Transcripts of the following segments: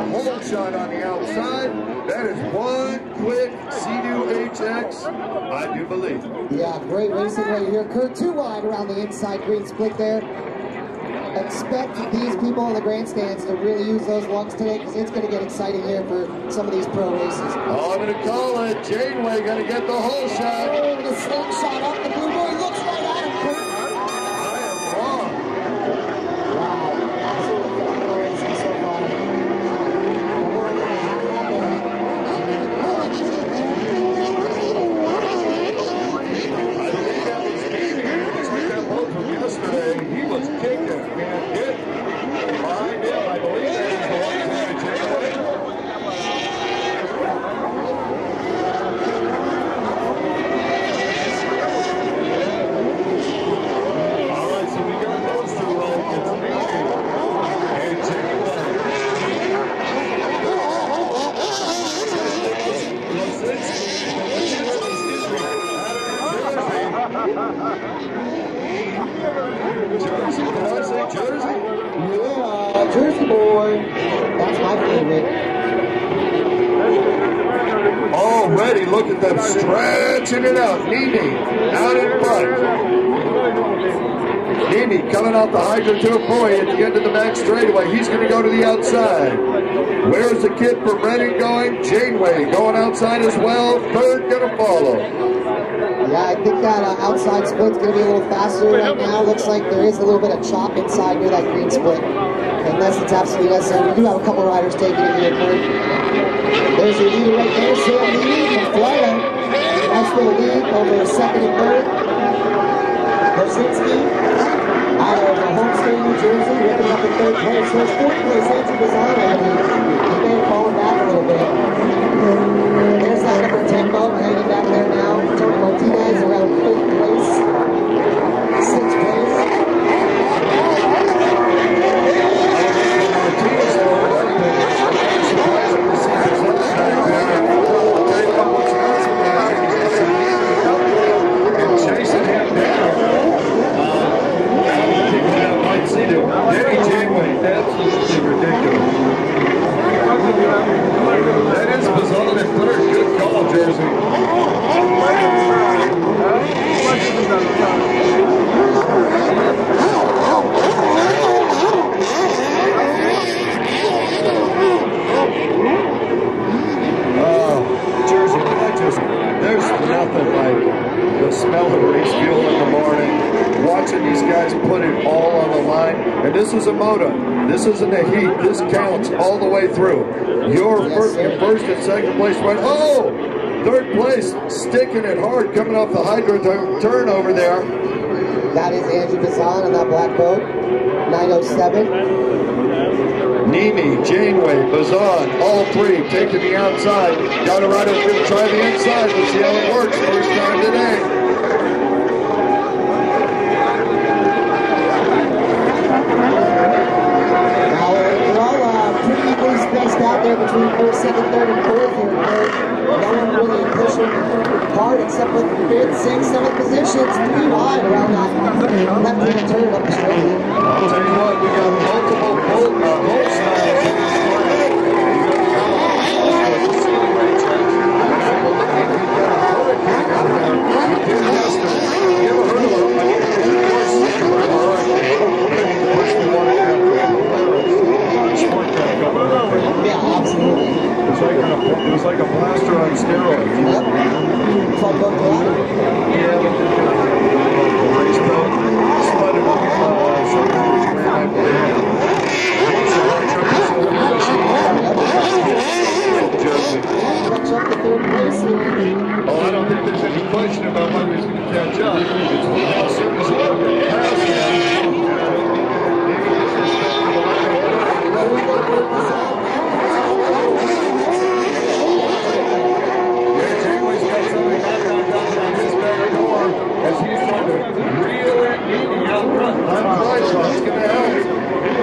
hole shot on the outside. That is one quick Sea-Doo HX, I do believe. Yeah, great racing right here. Kurt, too wide around the inside green split there. Expect these people in the grandstands to really use those lungs today because it's going to get exciting here for some of these pro races. Oh, I'm going to call it. Janeway going to get the hole shot. Oh, the slingshot up. The blue boy looks right at him, Kurt. I am wrong. Wow, absolutely phenomenal racing so far. Yesterday, he was kicking and getting behind him. I believe that is the one to Janeway. All right, so we got those two rolling. It's Navy and Jersey, did I say Jersey? Yeah, Jersey boy. That's my favorite. Already, look at them stretching it out. Nene out in front. Nene coming off the Hydro Tour boy at the end of the back straightaway. He's going to go to the outside. Where's the kid from Reading going? Janeway going outside as well. Third going to follow. Yeah, I think that outside split's going to be a little faster right now. Looks like there is a little bit of chop inside near that green split. Unless it's absolutely necessary. We do have a couple riders taking it here, Kurt. There's your leader right there, Sam Nene from Florida. That's for the lead over second and third. Kosinski out of Homestead, New Jersey, ripping up in third place. So it's fourth place, Andrew Bazzano. He may have fallen back a little bit. There's that number 10 boat hanging back there now. Tony Martinez around 5th place. 6th place. And chasing him down. Danny Janeway, absolutely ridiculous. That is Bazzano in third. Good call, Jersey. Jersey, there's nothing like the smell of race fuel in the morning, watching these guys put it all on the line. And this is a moto. This isn't a heat. This counts all the way through. Your first and second place went, oh! Third place, sticking it hard, coming off the Hydro turn over there. That is Andrew Bazzano on that black boat. 907. Nene, Janeway, Bazzano, all three taking the outside. Got a rider who's going to try the inside. Let's see how it works. First time today. Now we're all pretty equally spaced out there between first, second, third, and fourth here. No one really pushing hard except for fifth, sixth, seventh positions. 3 wide around that left-hand turn up the straight. I'll tell you what, we got multiple hole styles in this morning. Yeah, absolutely. It was like a blaster on steroids. Yep. Club boat drop. Yeah, but the race boat sputtered up sometimes ran, I believe. Catch up to third place here. Oh, I don't think there's any question about whether he's going to catch up. It's how soon as he can pass him. Janeway's got something back on his back door as he's trying to reel it out front. I'm quite sure it's going to help.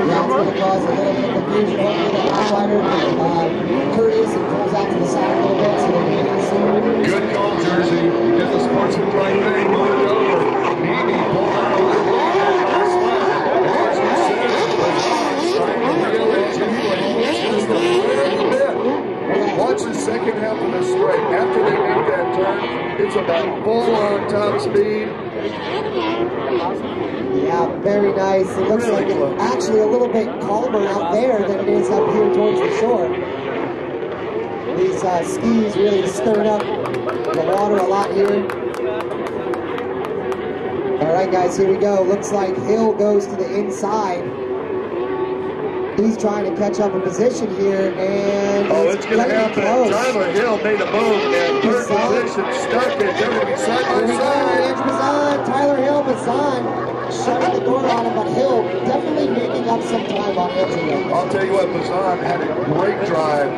Yeah, it's going to cause a little bit of confusion. Hopefully the outsider courteous and pulls out to the side a little bit so they can get it soon. Good call, Jersey. You did the sportsman right thing. Move it over. It's about full on top speed. Yeah, very nice. It looks Really like close. it's actually a little bit calmer out there than it is up here towards the shore. These skis really stirring up the water a lot here. All right, guys, here we go. Looks like Hill goes to the inside. He's trying to catch up a position here, and Oh, it's going to happen. close. Tyler Hill made a move, and third position stuck it. They're going to be side by Here we go, side. Andrew Bazan, Tyler Hill, Bazan shutting the door on him, but Hill definitely making up some time on Andrew. I'll tell you what, Bazan had a great drive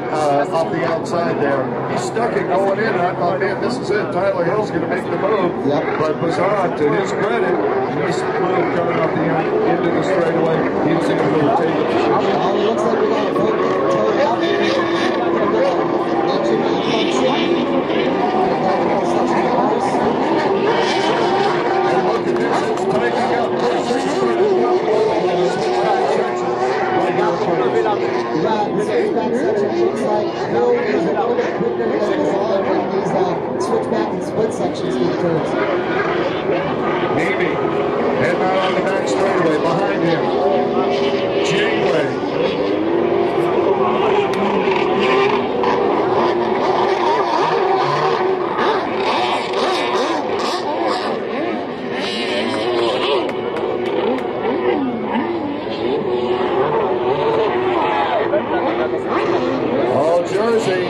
off the outside there. He stuck it going in, and I thought, man, this is it. Tyler Hill's going to make the move. Yep. But Bazan, to his credit, he's flew coming off the end of the straightaway. He was able to take it. Oh, it looks like we got a boat getting towed out here. Engine malfunction. And look at this, it's tightening up. Yeah, this switchback section looks like Hill is a little bit quicker than Bazan when these switchback and split sections get turns. Maybe. Heading out on the back straightaway behind him. Janeway. All Jersey,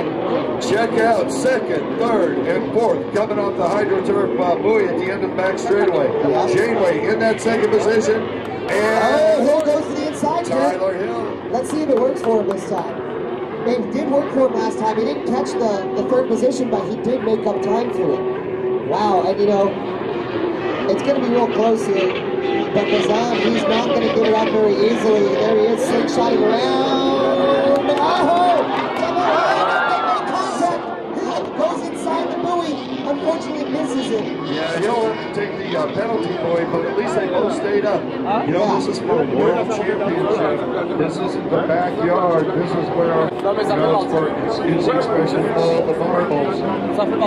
check out second, third, and fourth coming off the HydroTurf buoy at the end of the back straightaway. Yeah. Janeway in that second position, Oh, and Hill goes to the inside, Tyler Jared. Hill. Let's see if it works for him this time. It did work for him last time. He didn't catch the third position, but he did make up time through it. Wow, and you know, it's going to be real close here. But Bazan, he's not going to get it out very easily. There he is, slingshotting around. Oh! Double contact. Hill goes inside the buoy. Unfortunately, misses it. Yeah, he'll have to take the penalty buoy, but at least they both stayed up. You know, this is for a world championship. This isn't the backyard. This is where, you know, it's for his expression of all the marbles. Minor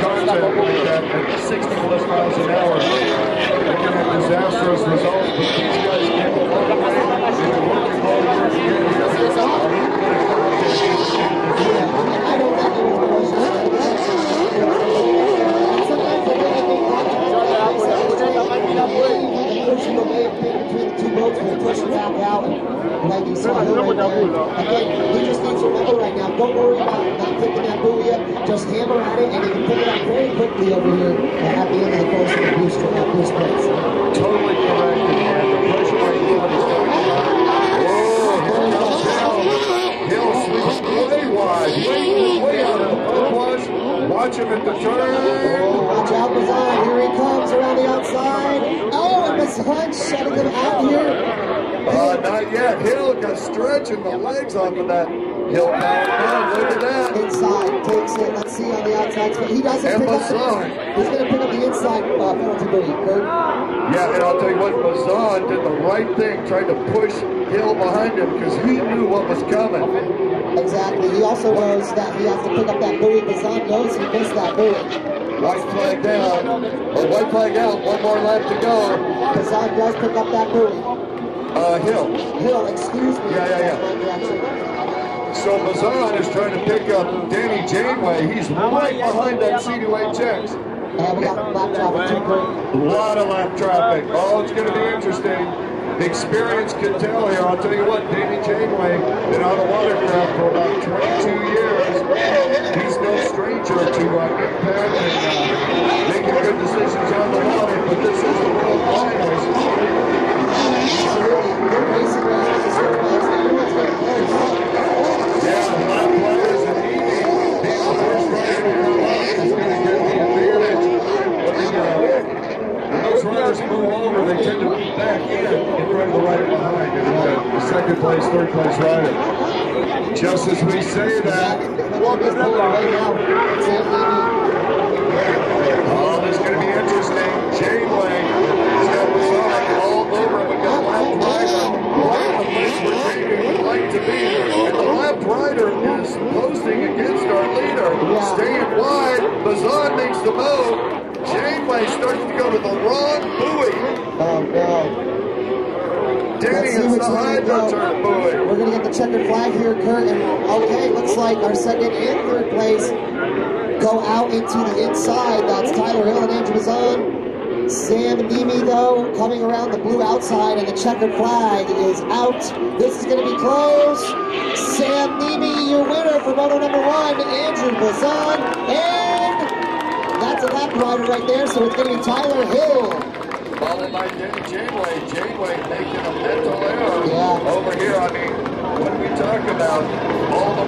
contact like that at 60 plus miles an hour. They can have disastrous results, but these guys can't go all the way. They're working hard to get here. I don't think it was pushing the wave between the two boats will push it back out. Like you saw him right there. Again, he just needs to remember right now, don't worry about not picking that buoy up. Just hammer at it and he can pick it up very quickly over here at the end of the course of the blue splits. Totally correct. And the pressure right here is going on. Oh, here comes down. Hill sweeps way wide, way out of the boat wash. Watch him at the turn. Oh, watch out, Bazan. Here he comes around the outside. Oh, and Bazan shutting him out here. Not yet. Hill got stretching the legs off of that Hill power. Look at that. Inside, takes it. Let's see on the outside. He doesn't And pick up Bazan. he's going to pick up the inside penalty buoy. Kurt. Yeah, and I'll tell you what, Bazan did the right thing, tried to push Hill behind him because he knew what was coming. Exactly. He also knows that he has to pick up that buoy. Bazan knows he missed that buoy. White flag down, or white flag out, one more lap to go. Bazan does pick up that buoy. Hill. Hill, excuse me. Yeah. So Bazan is trying to pick up Danny Janeway. He's right behind that C28X. And we got lap traffic too, Kurt. A lot of lap traffic. Oh, it's going to be interesting. The experience can tell here. I'll tell you what, Danny Janeway been on a watercraft for about 22 years. He's no stranger to impact and making good decisions on the water, but this is the World Finals. Yeah, lap players and Evie being the first rider in the lap is going to get the advantage. When those riders move over, they tend to move back in front of the rider behind. And the second place, third place rider. Just as we say that, oh, this is going to be interesting. Janeway has got Bazan all over him. We've got lap rider right in the place where Janeway would like to be. And the lap rider is posting against our leader. Staying wide. Bazan the move. Janeway starts to go to the wrong buoy. Oh, no. Danny is the hydro turn buoy. We're going to get the checkered flag here, Kurt. And okay, looks like our second and third place go out into the inside. That's Tyler Hill and Andrew Bazan. Sam Nemi, though, coming around the blue outside, and the checkered flag is out. This is going to be close. Sam Nemi, your winner for moto number 1, Andrew Bazan. And that's a lap rider right there, so it's going to be Tyler Hill. Followed by Janeway. Janeway making a mental error Yeah. over here. I mean, when we talk about all the